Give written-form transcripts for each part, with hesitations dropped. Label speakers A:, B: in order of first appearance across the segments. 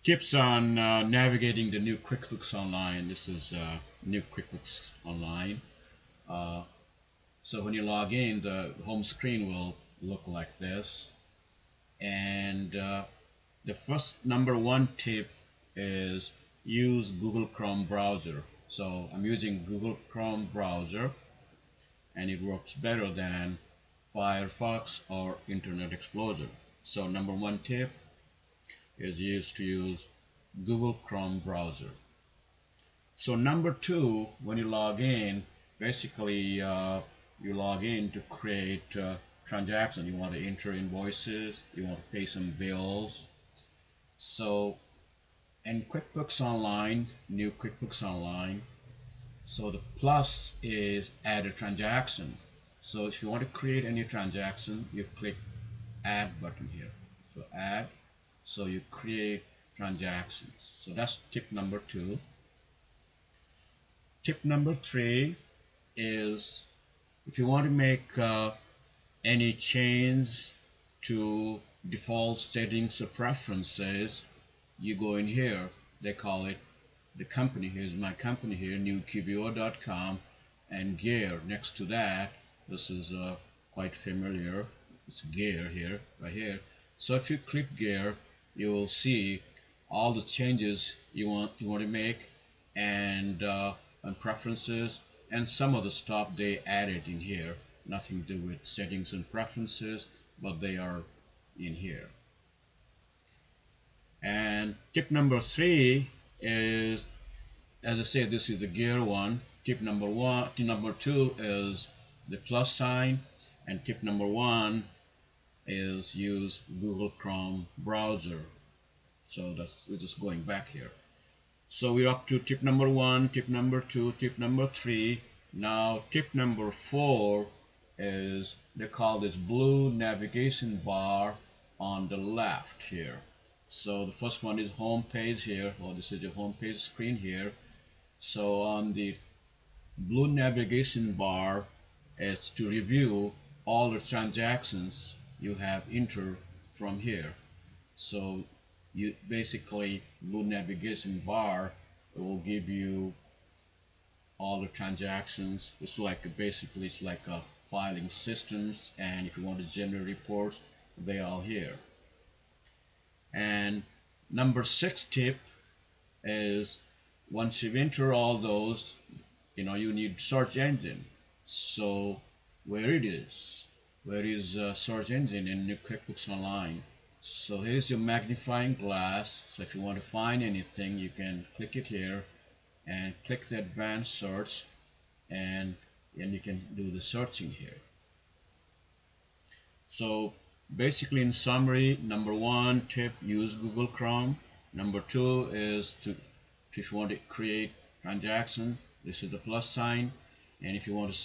A: Tips on navigating the new QuickBooks Online. This is new QuickBooks Online. Uh, so when you log in, the home screen will look like this. And the first number one tip is use Google Chrome browser. So I'm using Google Chrome browser, and it works better than Firefox or Internet Explorer. So number one tip is used to use Google Chrome browser. So number two, when you log in, basically you log in to create transactions. You want to enter invoices, you want to pay some bills. So in QuickBooks Online, new QuickBooks Online, so the plus is add a transaction. So if you want to create any transaction, you click add button here. So add, so you create transactions. So that's tip number two. Tip number three is if you want to make any change to default settings or preferences, you go in here. They call it the company. Here's my company here, new QBO.com, and gear next to that. This is quite familiar. It's gear here, right here. So if you click gear, you will see all the changes you want to make, and preferences, and some of the stuff they added in here. Nothing to do with settings and preferences, but they are in here. And tip number three is, as I said, this is the gear one. Tip number two is the plus sign, and tip number one is use Google Chrome browser. So we're just going back here. So we're up to tip number one, tip number two, tip number three. Now tip number four is, they call this blue navigation bar on the left here. So the first one is home page here. Well, this is the home page screen here. So on the blue navigation bar is to review all the transactions you have entered from here. So you basically, blue navigation bar will give you all the transactions. It's like basically it's like a filing systems, and if you want to generate reports, they are here. And number six tip is, once you've entered all those, you need search engine. So where is search engine in new QuickBooks Online? So here's your magnifying glass. So if you want to find anything, you can click it here and click the advanced search, and you can do the searching here. So basically, in summary, number one tip, use Google Chrome. Number two is if you want to create transaction, this is the plus sign, and if you want to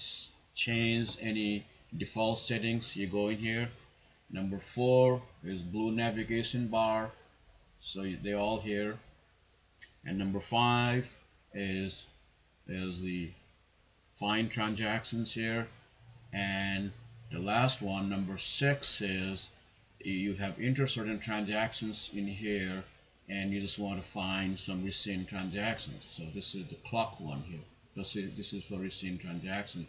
A: change any default settings, you go in here. Number four is blue navigation bar, so they're all here. And number five is the find transactions here. And the last one, number six, is you have entered certain transactions in here, and you just want to find some recent transactions. So this is the clock one here. This is for recent transactions.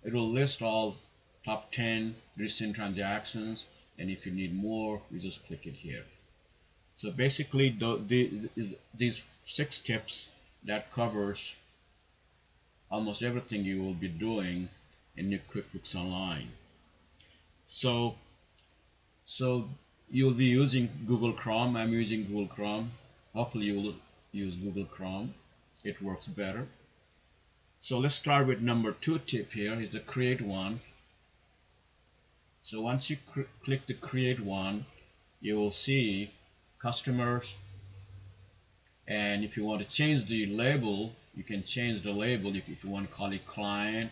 A: It will list all top 10 recent transactions, and if you need more, you just click it here. So basically, these 6 tips, that covers almost everything you will be doing in new QuickBooks Online. So you'll be using Google Chrome. I'm using Google Chrome. Hopefully you will use Google Chrome. It works better. So let's start with number 2 tip here, is the create one. So once you click the create one, you will see customers, and if you want to change the label, you can change the label. If you want to call it client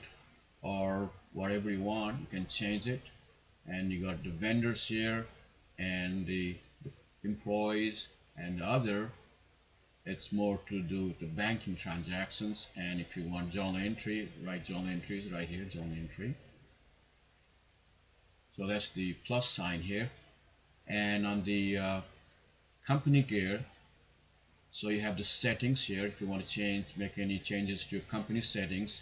A: or whatever you want, you can change it. And you got the vendors here, and the employees, and the other, it's more to do with the banking transactions. And if you want journal entry, write journal entries right here, journal entry. So that's the plus sign here. And on the company gear, So you have the settings here. If you want to make any changes to your company settings,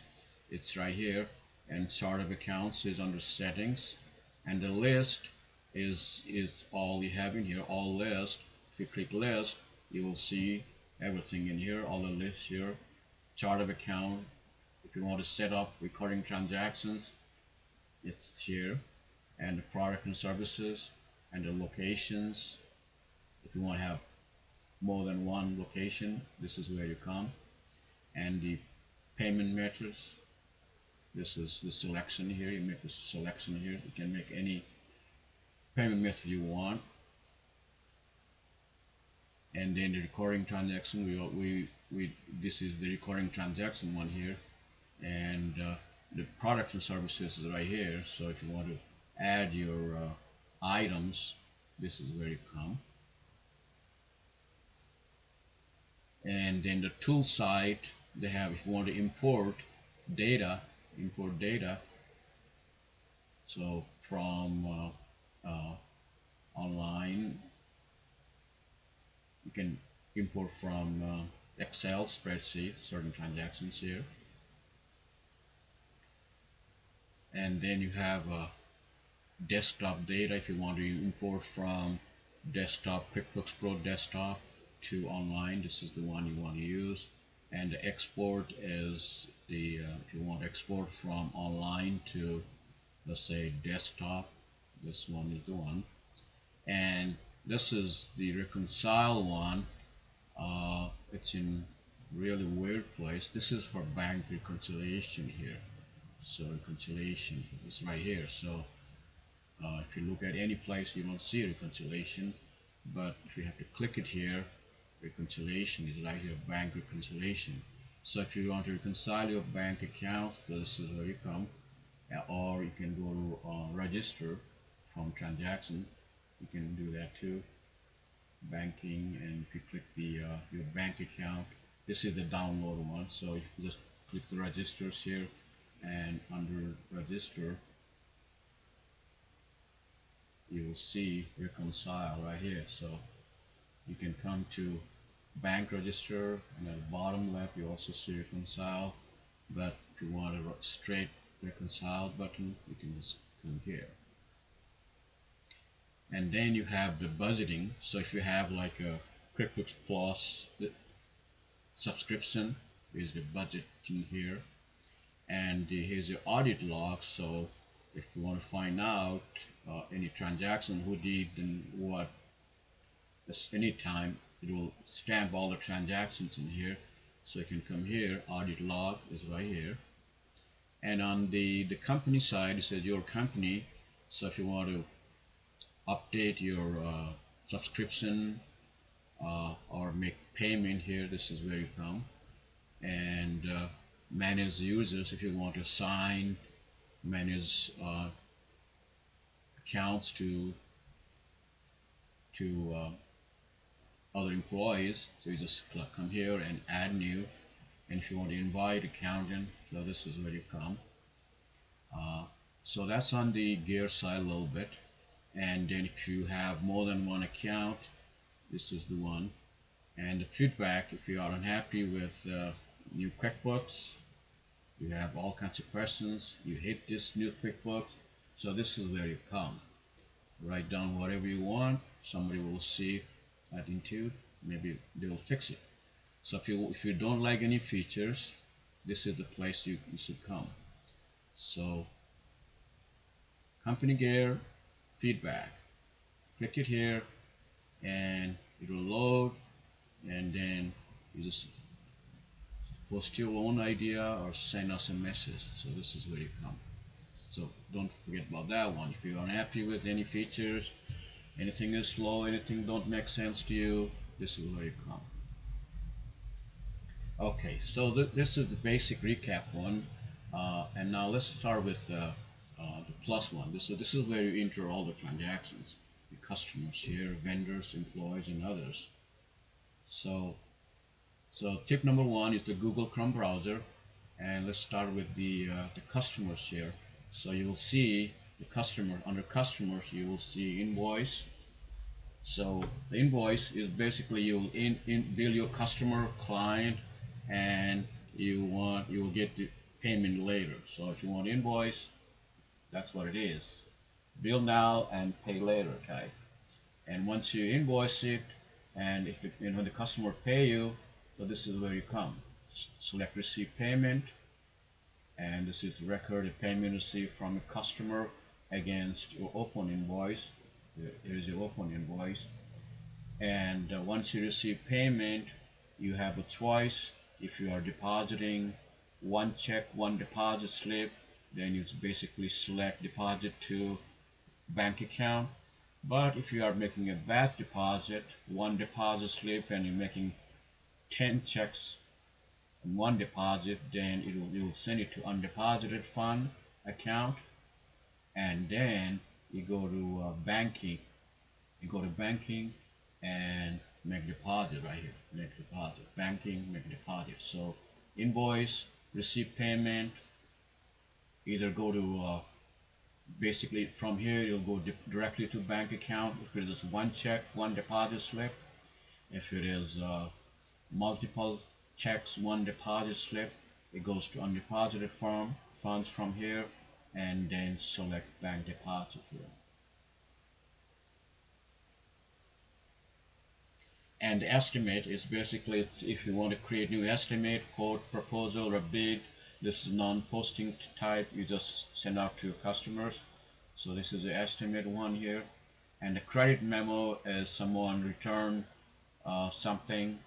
A: it's right here. And chart of accounts is under settings, and the list is all you have in here. All list. If you click list, you will see everything in here. All the lists here. Chart of account. If you want to set up recurring transactions, it's here. And the product and services and the locations. If you want to have more than one location, this is where you come. And the payment methods, this is the selection here. You make the selection here. You can make any payment method you want. And then the recurring transaction, this is the recurring transaction one here. And the product and services is right here. So if you want to add your items, this is where you come. And then the tool site, they have, if you want to import data, so from online, you can import from Excel spreadsheet certain transactions here. And then you have desktop data. If you want to import from desktop, QuickBooks Pro desktop to online, this is the one you want to use. And the export is the if you want to export from online to, let's say, desktop, this one is the one. And this is the reconcile one. It's in really weird place. This is for bank reconciliation here. So reconciliation is right here. So if you look at any place, you don't see reconciliation, but if you have to click it here, reconciliation is right here, bank reconciliation. So if you want to reconcile your bank account, this is where you come, or you can go to register from transaction. You can do that too, banking. And if you click the your bank account, this is the download one. So you just click the registers here, and under register you will see reconcile right here. So you can come to bank register, and at the bottom left you also see reconcile. But if you want a straight reconcile button, you can just come here. And then you have the budgeting. So if you have like a QuickBooks Plus subscription, is the budgeting here. And here's your audit log. So if you want to find out any transaction, who did and what, any time, it will stamp all the transactions in here. So you can come here, audit log is right here. And on the company side, it says your company. So if you want to update your subscription or make payment here, this is where you come. And manage users, if you want to assign, manage accounts to other employees, so you just come here and add new. And if you want to invite accountant, so this is where you come. So that's on the gear side a little bit. And then if you have more than one account, this is the one. And the feedback, if you are unhappy with new QuickBooks, you have all kinds of questions, you hate this new QuickBooks, so this is where you come. Write down whatever you want, somebody will see that into, maybe they will fix it. So if you don't like any features, this is the place you should come. So company gear, feedback, click it here and it will load, and then you just post your own idea or send us a message. So this is where you come. So don't forget about that one. If you're unhappy with any features, anything is slow, anything don't make sense to you, this is where you come. Okay, so this is the basic recap one, and now let's start with the plus one. This is where you enter all the transactions, the customers here, vendors, employees, and others. So tip number one is the Google Chrome browser, and let's start with the customers here. So you will see the customer, under customers you will see invoice, So the invoice is basically you'll bill your customer, client, and you will get the payment later. So if you want invoice, that's what it is. Bill now and pay later type. And once you invoice it, and if when the customer pay you, so this is where you come. Select receive payment, and this is the record of payment received from a customer against your open invoice. Here is your open invoice. And once you receive payment, you have a choice. If you are depositing one check, one deposit slip, then you basically select deposit to bank account. But if you are making a batch deposit, one deposit slip, and you're making 10 checks in one deposit, then it will send it to undeposited fund account, and then you go to banking. You go to banking and make deposit right here. Make deposit. Banking, make deposit. So invoice, receive payment. Either go to basically from here you'll go directly to bank account if it is one check, one deposit slip. If it is multiple checks, one deposit slip, it goes to undeposited funds from here, and then select bank deposit here. And the estimate is basically if you want to create new estimate, quote, proposal, or bid. This is non-posting type. You just send out to your customers. So this is the estimate one here. And the credit memo is someone return something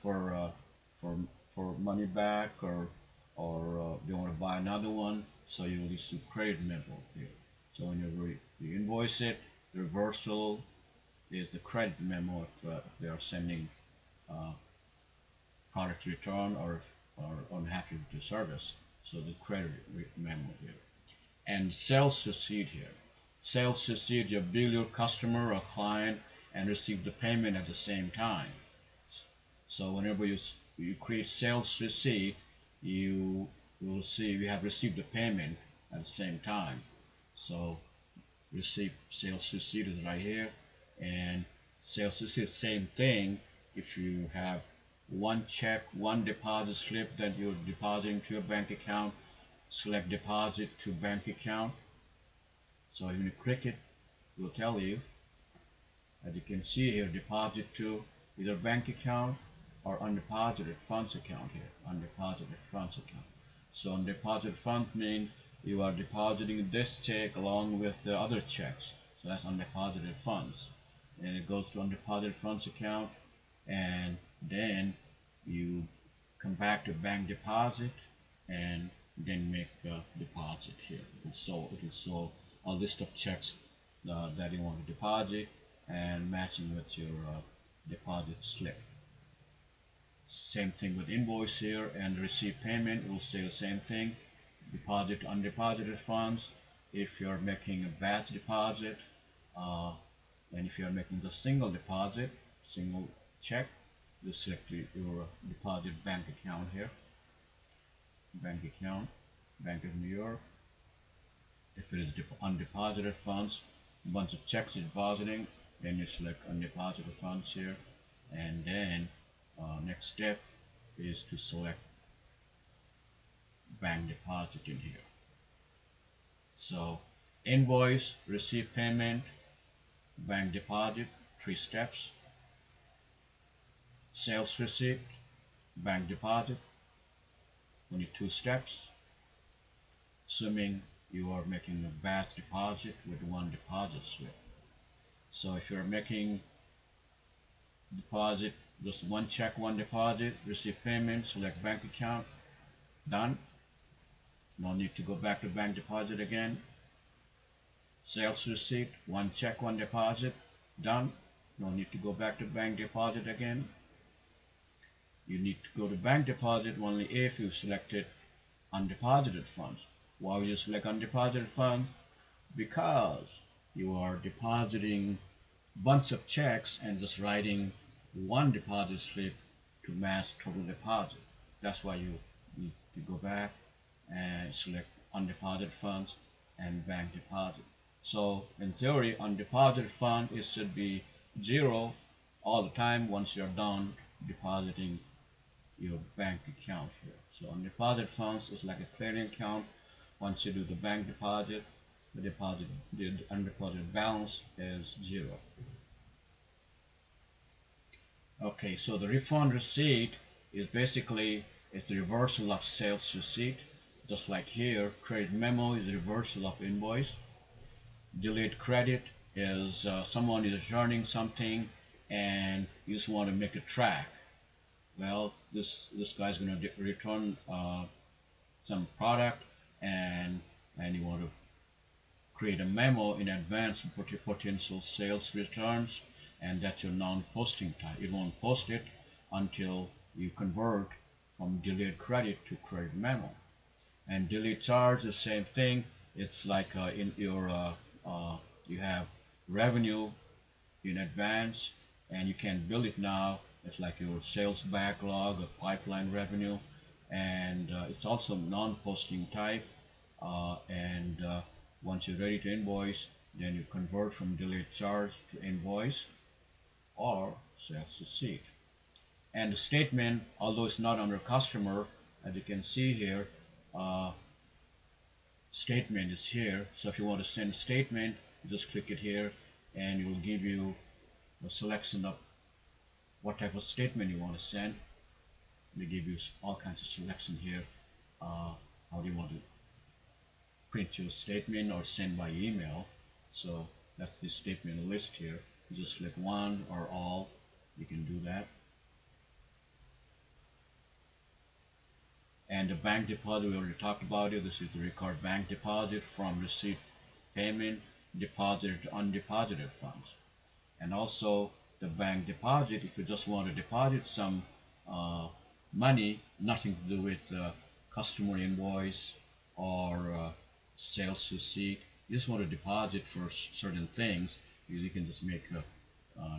A: for money back, or they want to buy another one. So you will issue credit memo here. So when you invoice it, the reversal is the credit memo if they are sending product return or unhappy with the service. So the credit memo here. And sales receipt here. Sales receipt, you bill your customer or client and receive the payment at the same time. So whenever you create sales receipt, you will see you have received the payment at the same time. So sales receipt is right here, and sales receipt same thing. If you have one check, one deposit slip that you're depositing to your bank account, select deposit to bank account. So when you click it, it will tell you, as you can see here, deposit to either bank account or undeposited funds account here, undeposited funds account. So undeposited funds means you are depositing this check along with the other checks. So that's undeposited funds. And it goes to undeposited funds account, and then you come back to bank deposit and then make the deposit here. It will show a list of checks that you want to deposit and matching with your deposit slip. Same thing with invoice here, and receive payment will say the same thing. Deposit undeposited funds if you're making a batch deposit, and if you're making the single deposit, single check, you select your deposit bank account here. Bank account, Bank of New York. If it is undeposited funds, a bunch of checks are depositing, then you select undeposited funds here, and then next step is to select bank deposit in here. So invoice, receive payment, bank deposit, 3 steps. Sales receipt, bank deposit, only 2 steps. Assuming you are making a batch deposit with 1 deposit slip. So if you're making deposit, just 1 check, 1 deposit, receive payment, select bank account, done. No need to go back to bank deposit again. Sales receipt, 1 check, 1 deposit, done. No need to go back to bank deposit again. You need to go to bank deposit only if you selected undeposited funds. Why would you select undeposited funds? Because you are depositing bunch of checks and just writing 1 deposit slip to match total deposit. That's why you need to go back and select undeposited funds and bank deposit. So in theory, undeposited fund, it should be zero all the time once you're done depositing your bank account here. So on deposit funds is like a clearing account. Once you do the bank deposit, the undeposited balance is zero. Okay, so the refund receipt is basically it's the reversal of sales receipt. Just like here, credit memo is the reversal of invoice. Delayed credit is someone is returning something and you just want to make a track. Well, this guy's going to return some product and you want to create a memo in advance for potential sales returns, and that's your non-posting type. You won't post it until you convert from delayed credit to credit memo. And delayed charge, the same thing. It's like in your you have revenue in advance and you can bill it now. It's like your sales backlog or pipeline revenue, and it's also non-posting type. And once you're ready to invoice, then you convert from delayed charge to invoice or sales receipt. And the statement, although it's not under customer, as you can see here, uh, statement is here. So if you want to send a statement, you just click it here and it will give you a selection of what type of statement you want to send. They give you all kinds of selection here. How do you want to print your statement or send by email? So that's the statement list here. You just select one or all. You can do that. And the bank deposit, we already talked about it. This is the record bank deposit from receipt payment, deposited to undeposited funds. And also the bank deposit, if you just want to deposit some money, nothing to do with customer invoice or sales receipt, you just want to deposit for certain things, you can just make a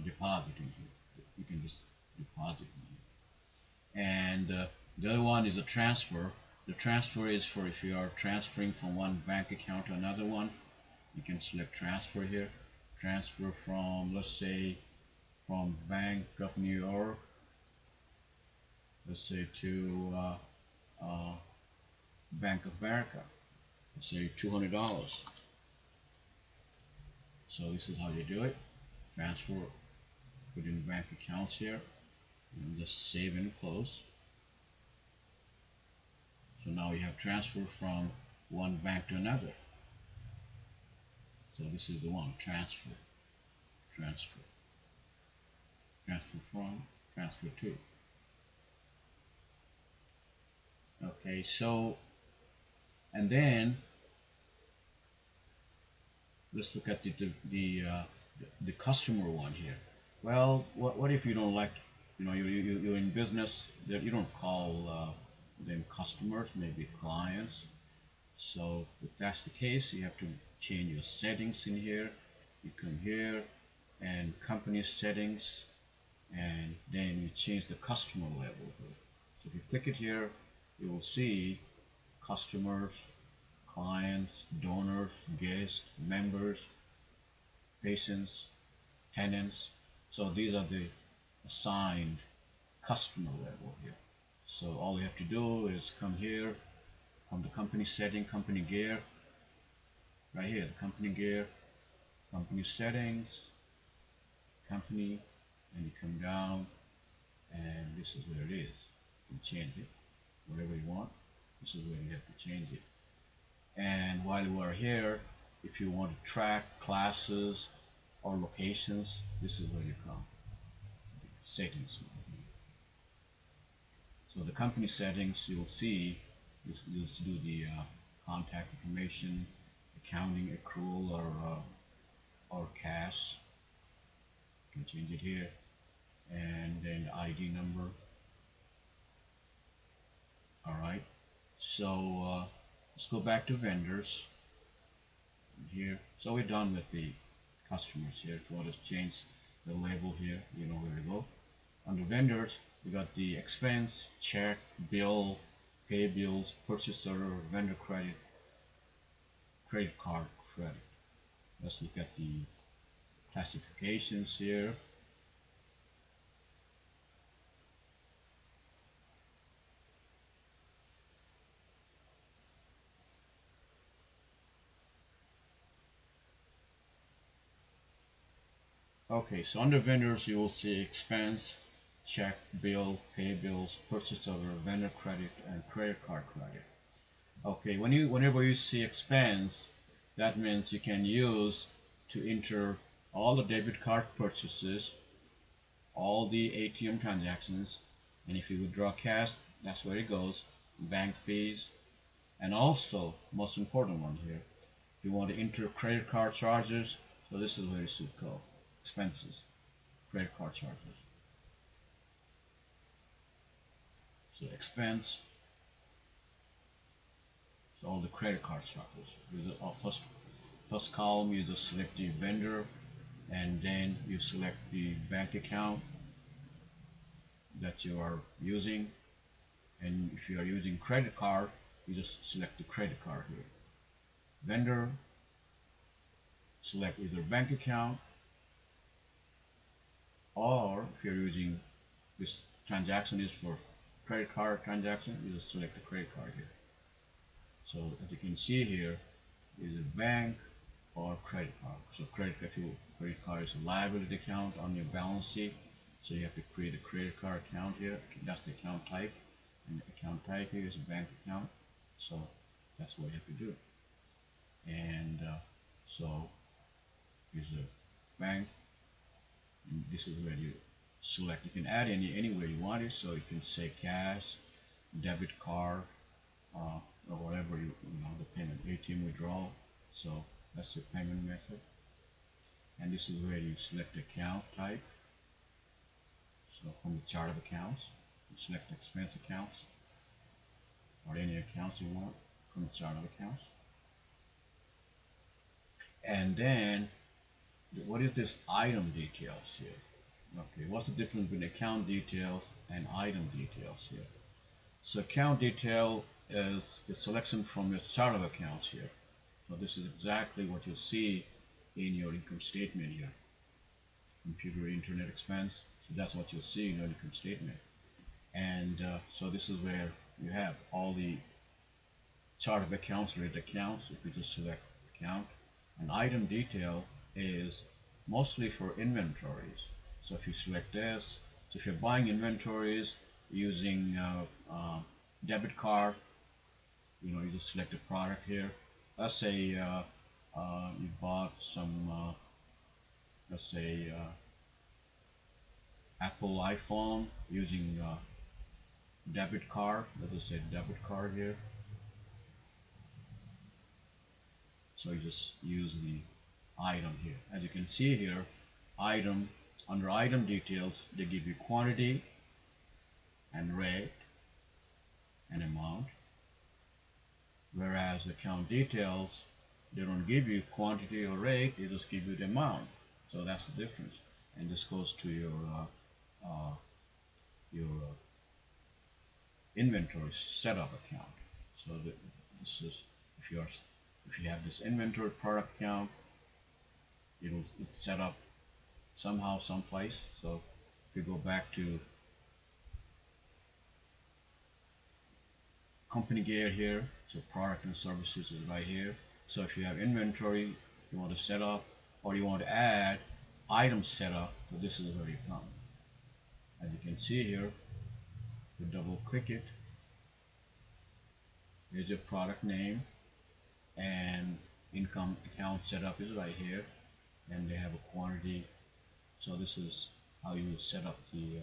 A: deposit in here. You can just deposit in here. And the other one is a transfer. The transfer is for if you are transferring from one bank account to another one. You can select transfer here. Transfer from, let's say, from Bank of New York, let's say to Bank of America, let's say $200. So this is how you do it. Transfer, put in bank accounts here, and just save and close. So now you have transfer from one bank to another. So this is the one, transfer, transfer, transfer from, transfer to. Okay, so, and then let's look at the customer one here. Well, what if you don't like, you're in business that you don't call them customers, maybe clients. So if that's the case, you have to change your settings in here. You come here and company settings, and then you change the customer level here. So if you click it here, you will see customers, clients, donors, guests, members, patients, tenants. So these are the assigned customer level here. So all you have to do is come here, from the company setting, company gear, right here, the company gear, company settings, company, and you come down, and this is where it is. You can change it, whatever you want. This is where you have to change it. And while you are here, if you want to track classes or locations, this is where you come. Settings. So the company settings, you'll see, you'll do the contact information, accounting, accrual, or cash. You can change it here, and then the ID number. All right. So let's go back to vendors here. So we're done with the customers here. If you want to change the label here, you know where to go. Under vendors, we got the expense, check, bill, pay bills, purchase order, vendor credit, credit card credit. Let's look at the classifications here. Okay, so under vendors you will see expense, check, bill, pay bills, purchase order, vendor credit, and credit card credit. Okay, whenever you see expense, that means you can use to enter all the debit card purchases, all the ATM transactions, and if you withdraw cash, that's where it goes, bank fees, and also, most important one here, if you want to enter credit card charges, so this is where it should go, expenses, credit card charges. So expense, so all the credit card charges. First column, you just select the vendor, and then you select the bank account that you are using. And if you are using credit card, you just select the credit card here. Vendor, select either bank account, or if you're using this transaction is for credit card transaction, you just select the credit card here. So as you can see here, is a bank or credit card. So credit card is a liability account on your balance sheet. So you have to create a credit card account here. That's the account type. And the account type here is a bank account. So that's what you have to do. And so here's a bank. And this is where you select. You can add anywhere you want it. So you can say cash, debit card, or whatever you know the payment, ATM withdrawal. So that's the payment method. And this is where you select account type. So from the chart of accounts, you select expense accounts or any accounts you want from the chart of accounts. And then what is this item details here? Okay, what's the difference between account details and item details here? So account detail is the selection from your chart of accounts here. So this is exactly what you'll see in your income statement here. Computer internet expense. So that's what you'll see in your income statement. And so this is where you have all the chart of accounts, related accounts. If you just select account, and item detail is mostly for inventories. So if you select this, so if you're buying inventories using debit card, you know, you just select a product here. Let's say you bought some, let's say Apple iPhone using debit card. Let's just say debit card here. So you just use the item here. As you can see here, item, under item details, they give you quantity and rate and amount. Whereas account details, they don't give you quantity or rate, they just give you the amount. So that's the difference. And this goes to your inventory setup account. So this is if you have this inventory product account, it's set up somehow someplace. So if you go back to company gear here, so product and services is right here. So if you have inventory you want to set up, or you want to add item setup, so this is where you come. As you can see here, you double click it, here's your product name, and income account setup is right here, and they have a quantity. So this is how you set up the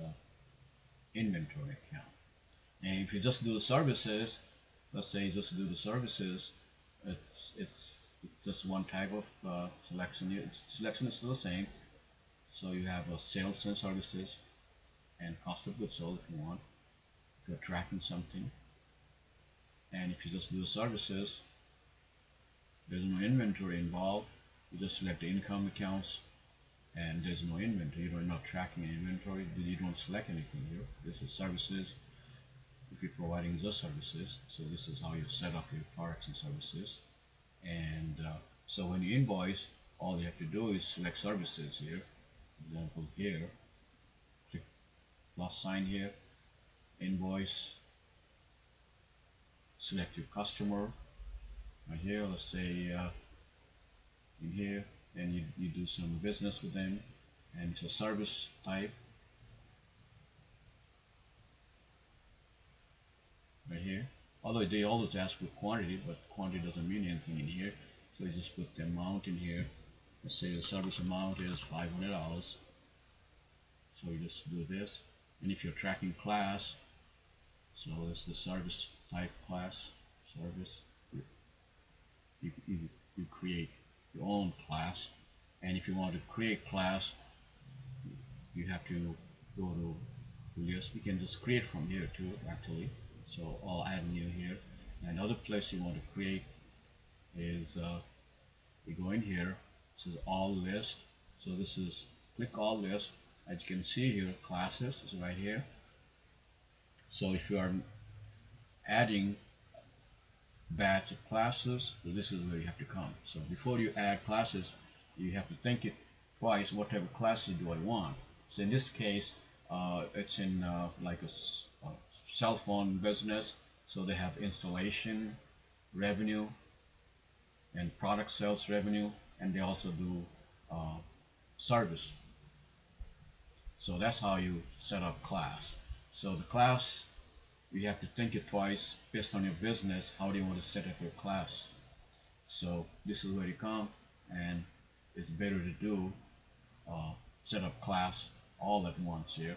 A: inventory account. And if you just do the services, let's say you just do the services, it's just one type of selection. Selection is still the same. So you have sales and services and cost of goods sold if you want, if you're tracking something. And if you just do the services, there's no inventory involved. You just select the income accounts and there's no inventory. You're not tracking any inventory. You don't select anything here. This is services. If you're providing just services, so this is how you set up your products and services. And so when you invoice, all you have to do is select services here. For example, here, click plus sign here, invoice, select your customer. Right here, let's say in here, and you do some business with them, and it's a service type right here. Although they always ask for quantity, but quantity doesn't mean anything in here. So you just put the amount in here. Let's say the service amount is $500. So you just do this. And if you're tracking class, so it's the service type class, service. You create your own class. And if you want to create class, you have to go to list. You can just create from here too, actually. So I'll add new here. And another place you want to create is you go in here. This is all list. So this is click all list. As you can see here, classes is right here. So if you are adding batch of classes, so this is where you have to come. So before you add classes, you have to think it twice. What type of classes do I want? So in this case, it's in like a cell phone business. So they have installation revenue and product sales revenue, and they also do service. So that's how you set up class. So the class, you have to think it twice based on your business. How do you want to set up your class? So this is where you come, and it's better to do set up class all at once here,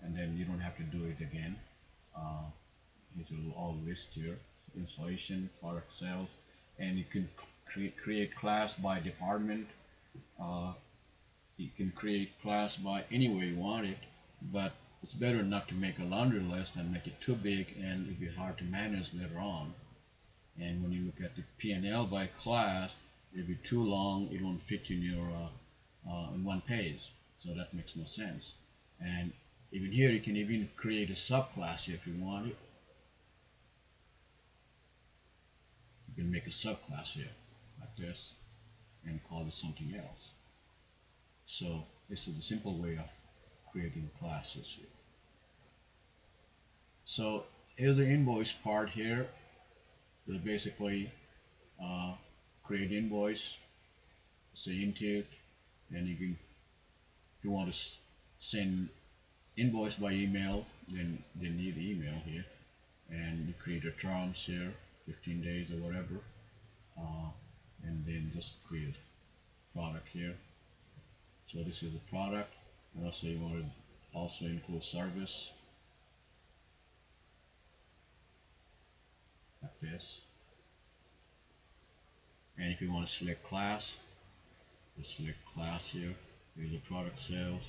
A: and then you don't have to do it again. Here's a little all list here: installation, product sales, and you can create class by department. You can create class by any way you want it, but it's better not to make a laundry list and make it too big, and it'll be hard to manage later on. And when you look at the P&L by class, it'll be too long. It won't fit in your in one page, so that makes no sense. And even here, you can even create a subclass if you want it. You can make a subclass here like this and call it something else. So this is the simple way of creating classes here. So here's the invoice part here. So basically create invoice, say into, and you can, if you want to send invoice by email, then they need email here, and you create a terms here, 15 days or whatever, and then just create product here. So this is the product, and also you want to also include service like this. And if you want to select class, just select class here. Here's the product sales,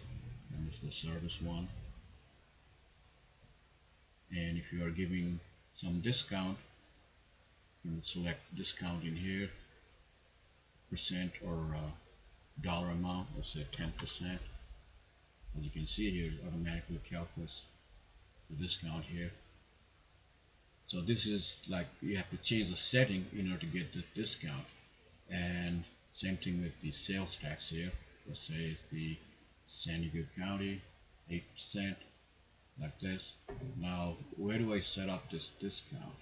A: and this is the service one. And if you are giving some discount, you can select discount in here, percent or dollar amount. Let's say 10%. As you can see here, it automatically calculates the discount here. So this is like you have to change the setting in order to get the discount. And same thing with the sales tax here. Let's say it's the San Diego County, 8%, like this. Now, where do I set up this discount?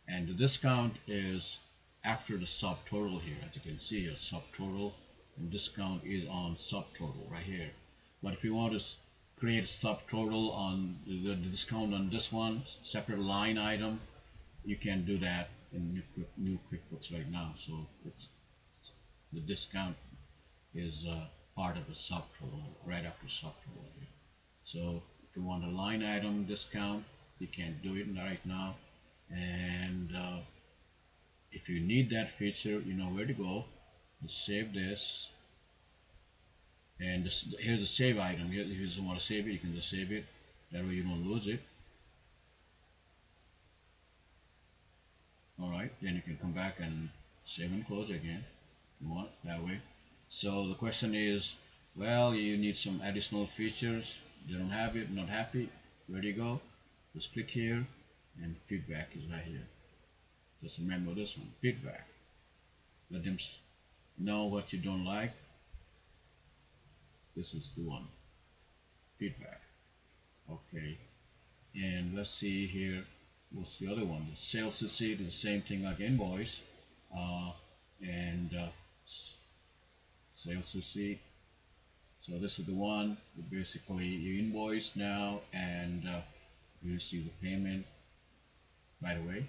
A: And the discount is after the subtotal here. As you can see, a subtotal, and discount is on subtotal right here. But if you want to create a subtotal on the discount on this one, separate line item, you can do that in new QuickBooks right now. So it's the discount is part of the subtotal right after subtotal here. So if you want a line item discount, you can't do it right now. And if you need that feature, you know where to go. Just save this. And this, here's a save item. If you just want to save it, you can just save it. That way you don't lose it. Alright, then you can come back and save and close again. You want that way. So the question is, well, you need some additional features. You don't have it, not happy. Where do you go? Just click here, and feedback is right here. Just remember this one, feedback. Let them know what you don't like. This is the one, feedback. Okay, and let's see here, what's the other one? The sales receipt is the same thing like invoice, and sales receipt, So this is the one. Basically, you invoice now, and you receive the payment right away.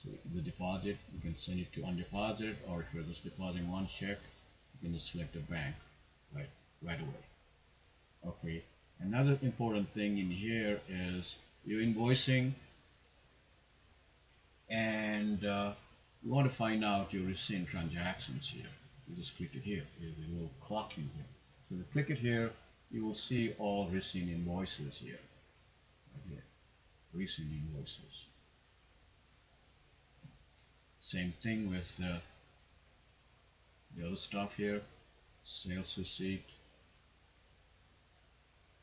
A: So the deposit, you can send it to undeposited, or if you're just depositing one check, you can just select the bank right away. Okay. Another important thing in here is you're invoicing, and you want to find out your recent transactions here. You just click it here. There's a little clock in here. So you click it here, you will see all recent invoices here. Right here. Recent invoices. Same thing with the other stuff here. Sales receipt.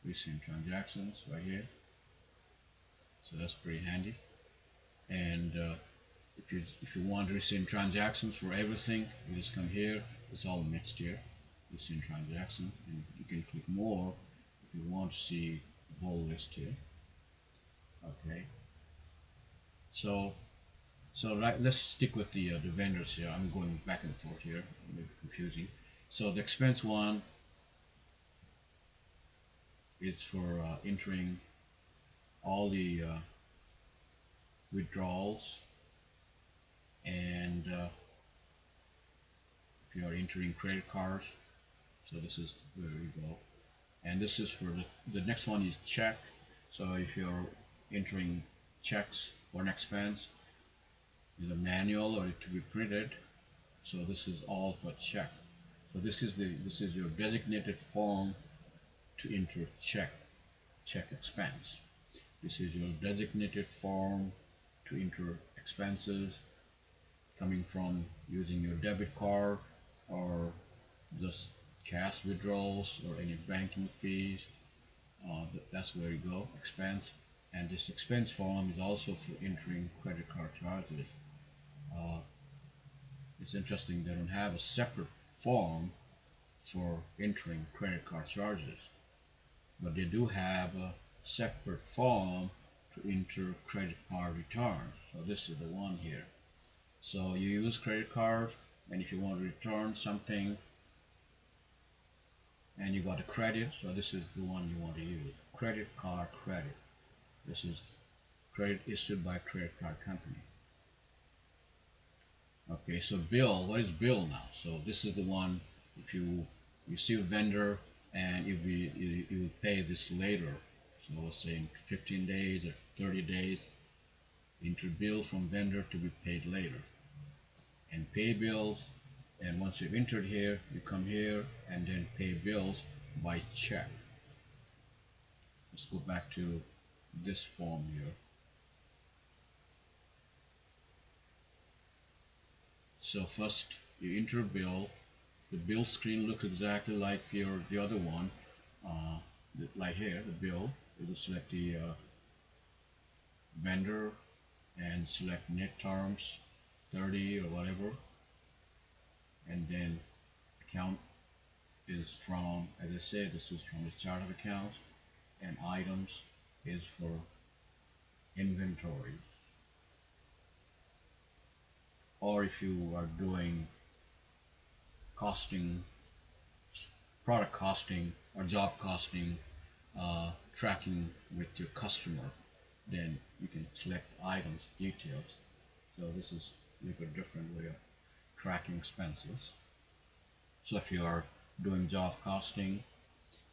A: Recent transactions right here. So that's pretty handy. And if you want recent transactions for everything, you just come here. It's all mixed here. Recent transaction, and you can click more if you want to see the whole list here. Okay. So right, let's stick with the vendors here. I'm going back and forth here. A bit confusing. So the expense one is for entering all the withdrawals, and if you are entering credit cards, so this is where we go. And this is for the next one is check. So if you're entering checks for an expense, either manual or to be printed, so this is all for check. So this is your designated form to enter check expense. This is your designated form to enter expenses coming from using your debit card or just cash withdrawals or any banking fees. That's where you go, expense. And this expense form is also for entering credit card charges. It's interesting, they don't have a separate form for entering credit card charges, but they do have a separate form to enter credit card returns. So this is the one here. So you use credit card, and if you want to return something and you got a credit, so this is the one you want to use. Credit card credit. This is credit issued by credit card company. Okay, so bill, what is bill now? So this is the one, if you receive a vendor and you will pay this later. So let's say in 15 days or 30 days, enter bill from vendor to be paid later. And pay bills, and once you've entered here, you come here and then pay bills by check. Let's go back to this form here. So first you enter bill. The bill screen looks exactly like the other one. Like here, the bill. You just select the vendor and select net terms 30 or whatever, and then account is from, as I said, this is from the chart of accounts, and items is for inventory. Or if you are doing costing, product costing or job costing, tracking with your customer, then you can select items details. So this is a little bit different way of tracking expenses. So if you are doing job costing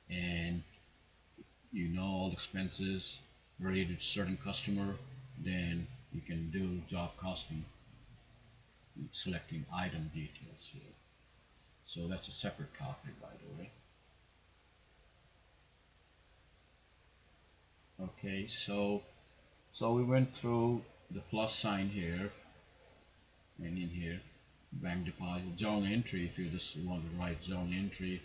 A: and you know all the expenses related to certain customer, then you can do job costing selecting item details here. So that's a separate topic, by the way. Okay, so we went through the plus sign here, and in here, bank deposit, journal entry. If you just want to write journal entry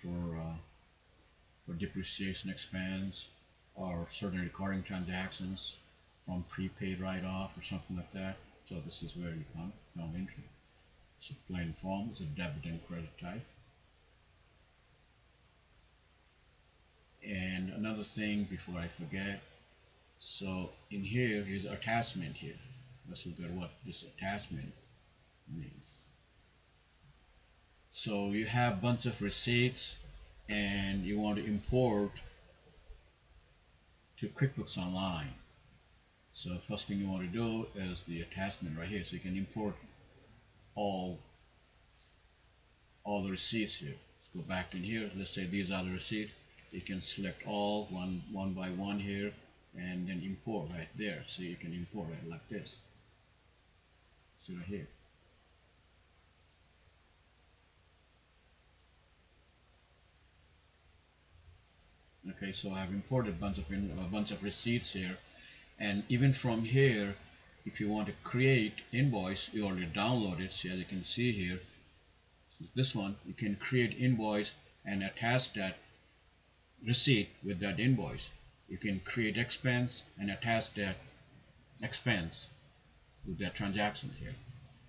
A: for depreciation expense or certain recurring transactions from prepaid write-off or something like that. So this is where you come, journal entry. It's a plain form, it's a debit and credit type. And another thing before I forget, so in here, here's attachment here. Let's look at what this attachment means. So you have a bunch of receipts and you want to import to QuickBooks Online. So first thing you want to do is the attachment right here. So you can import all the receipts here. Let's go back in here. Let's say these are the receipts. You can select all one by one here and then import right there. So you can import it like this. See right here. Okay, so I've imported a bunch of receipts here, and even from here, if you want to create invoice, you already download it. See, as you can see here, this one, you can create invoice and attach that receipt with that invoice. You can create expense and attach that expense with that transaction here.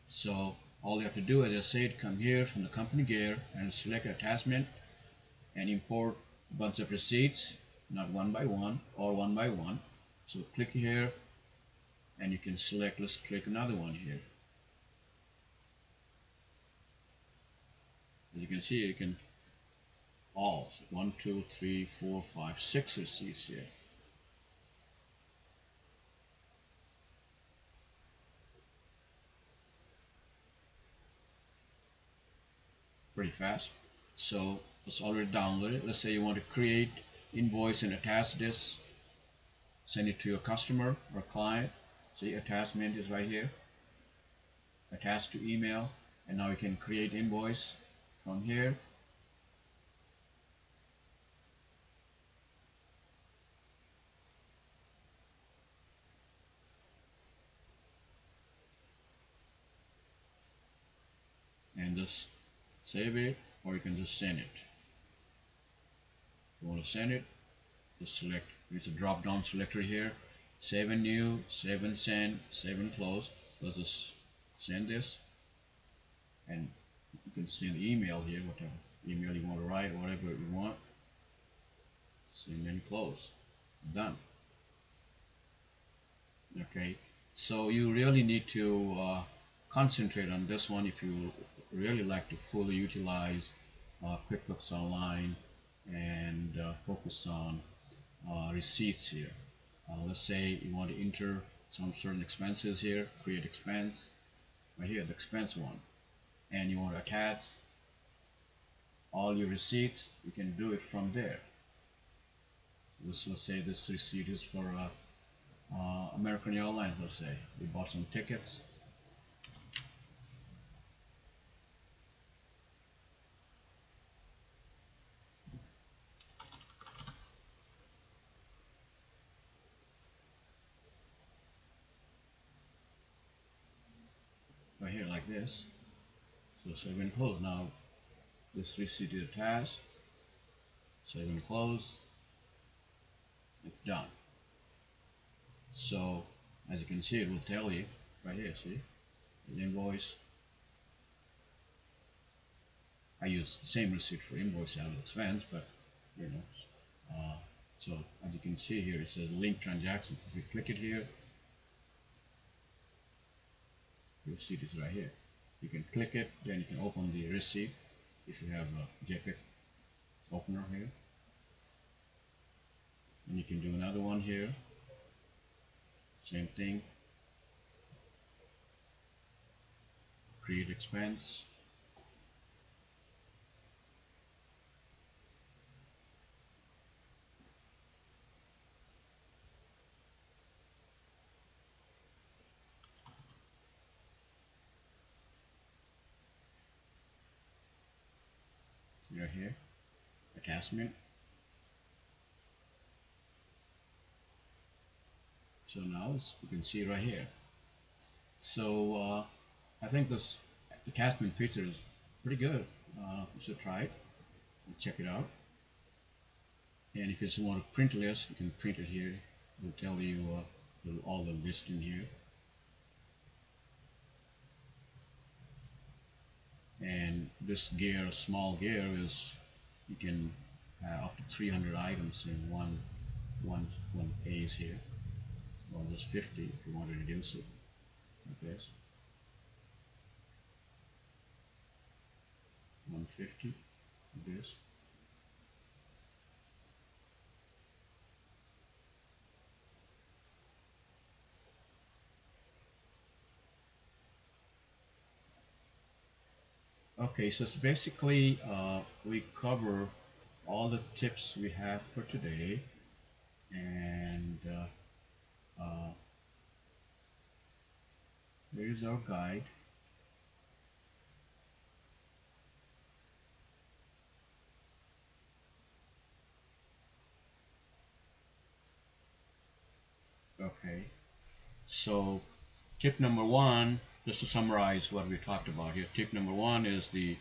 A: So all you have to do, as I said, come here from the company gear and select attachment and import a bunch of receipts, not one by one or one by one. So click here and you can select, let's click another one here. As you can see, you can all 1, 2, 3, 4, 5, 6 receipts here. Pretty fast. So it's already downloaded. Let's say you want to create invoice and attach this, send it to your customer or client. See, attachment is right here, attached to email, and now you can create invoice from here. And just save it, or you can just send it. If you want to send it, just select, there's a drop down selector here, save and new, save and send, save and close. Let's just send this, and you can send the email here, whatever email you want to write, whatever you want, send and close. Done. Okay, so you really need to concentrate on this one if you really like to fully utilize QuickBooks Online and focus on receipts here. Let's say you want to enter some certain expenses here, create expense, right here, the expense one, and you want to attach all your receipts, you can do it from there. Let's say this receipt is for American Airlines, let's say. We bought some tickets. Right here like this. So save and close. Now this receipt is attached. Save and close. It's done. So as you can see, it will tell you right here, see? The invoice. I use the same receipt for invoice and expense, but you know. So as you can see here, it says link transaction. If you click it here, the receipt is right here. You can click it, then you can open the receipt if you have a JPEG opener here. And you can do another one here. Same thing. Create expense. Right here. Attachment. So now you can see right here. So I think this attachment feature is pretty good. You should try it. Check it out. And if you just want to print list, you can print it here. It will tell you all the list in here. And this gear, small gear, is you can have up to 300 items in one page here, or just 50 if you want to reduce it. Like this, 150, like this. Okay, so it's basically we cover all the tips we have for today, and here's our guide. Okay, so tip number one, just to summarize what we talked about here. Tip number one is the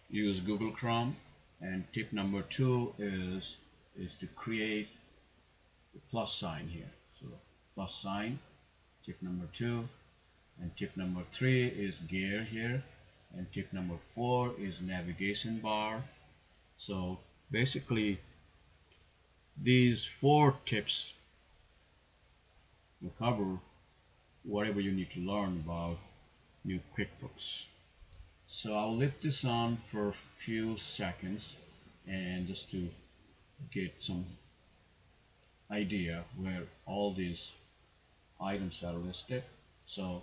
A: use Google Chrome, and tip number two is to create the plus sign here. So plus sign, tip number two, and tip number three is gear here, and tip number four is navigation bar. So basically, these four tips will cover whatever you need to learn about new QuickBooks. So I'll leave this on for a few seconds and just to get some idea where all these items are listed. So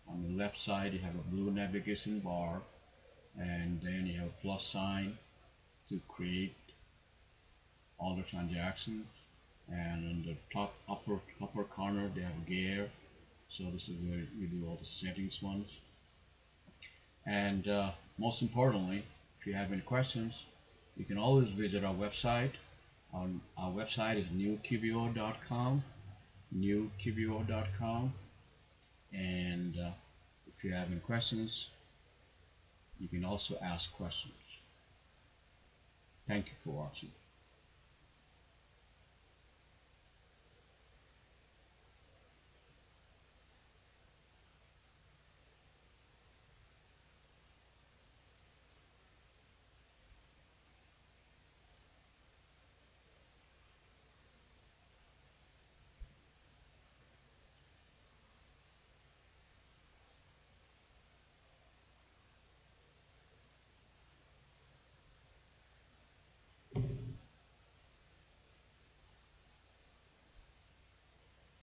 A: on the left side you have a blue navigation bar, and then you have a plus sign to create all the transactions, and in the top upper corner they have gear, so this is where you do all the settings ones. And most importantly, if you have any questions, you can always visit our website. Our website is newqbo.com, newqbo.com, and if you have any questions, you can also ask questions. Thank you for watching.